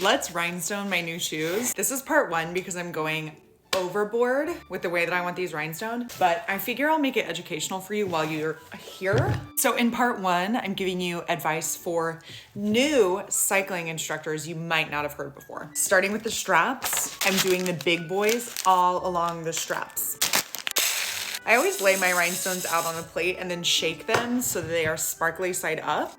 Let's rhinestone my new shoes. This is part one because I'm going overboard with the way that I want these rhinestoned, but I figure I'll make it educational for you while you're here. So in part one, I'm giving you advice for new cycling instructors you might not have heard before. Starting with the straps, I'm doing the big boys all along the straps. I always lay my rhinestones out on a plate and then shake them so that they are sparkly side up.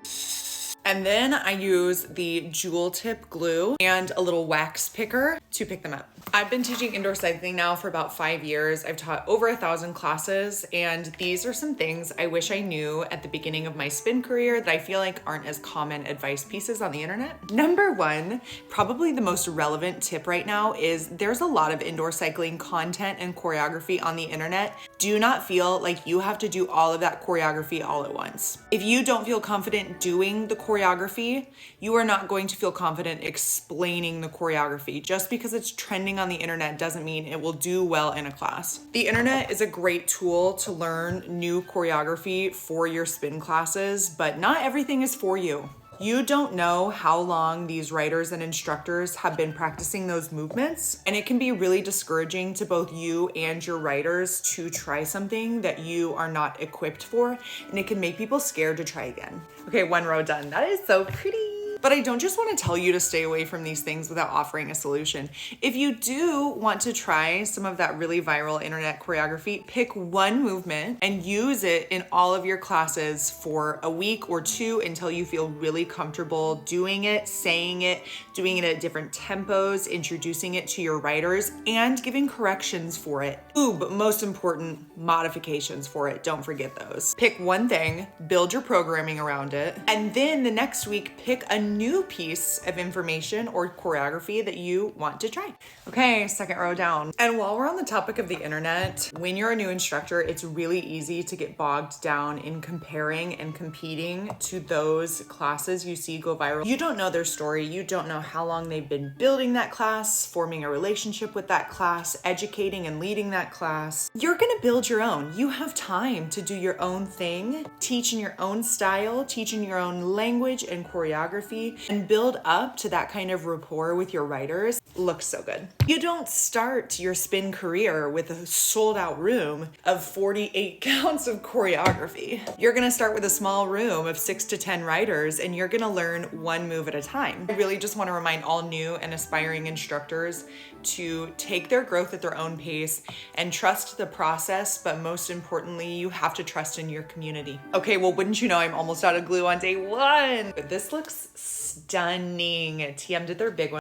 And then I use the jewel tip glue and a little wax picker to pick them up. I've been teaching indoor cycling now for about 5 years. I've taught over 1,000 classes, and these are some things I wish I knew at the beginning of my spin career that I feel like aren't as common advice pieces on the internet. Number one, probably the most relevant tip right now is there's a lot of indoor cycling content and choreography on the internet. Do not feel like you have to do all of that choreography all at once. If you don't feel confident doing the choreography, you are not going to feel confident explaining the choreography. Just because it's trending on the internet doesn't mean it will do well in a class. The internet is a great tool to learn new choreography for your spin classes, but not everything is for you. You don't know how long these writers and instructors have been practicing those movements, and it can be really discouraging to both you and your writers to try something that you are not equipped for, and it can make people scared to try again. Okay, one row done. That is so pretty. But I don't just want to tell you to stay away from these things without offering a solution. If you do want to try some of that really viral internet choreography, pick one movement and use it in all of your classes for a week or two until you feel really comfortable doing it, saying it, doing it at different tempos, introducing it to your writers, and giving corrections for it. Ooh, but most important, modifications for it. Don't forget those. Pick one thing, build your programming around it, and then the next week, pick a new piece of information or choreography that you want to try. Okay, second row down. And while we're on the topic of the internet, when you're a new instructor, it's really easy to get bogged down in comparing and competing to those classes you see go viral. You don't know their story. You don't know how long they've been building that class, forming a relationship with that class, educating and leading that class. You're gonna build your own. You have time to do your own thing, teach in your own style, teach in your own language and choreography, and build up to that kind of rapport with your writers. Looks so good. You don't start your spin career with a sold out room of 48 counts of choreography. You're gonna start with a small room of 6 to 10 writers, and you're gonna learn one move at a time. I really just wanna remind all new and aspiring instructors to take their growth at their own pace and trust the process, but most importantly, you have to trust in your community. Okay, well, wouldn't you know, I'm almost out of glue on day one. But this looks stunning. TM did their big one.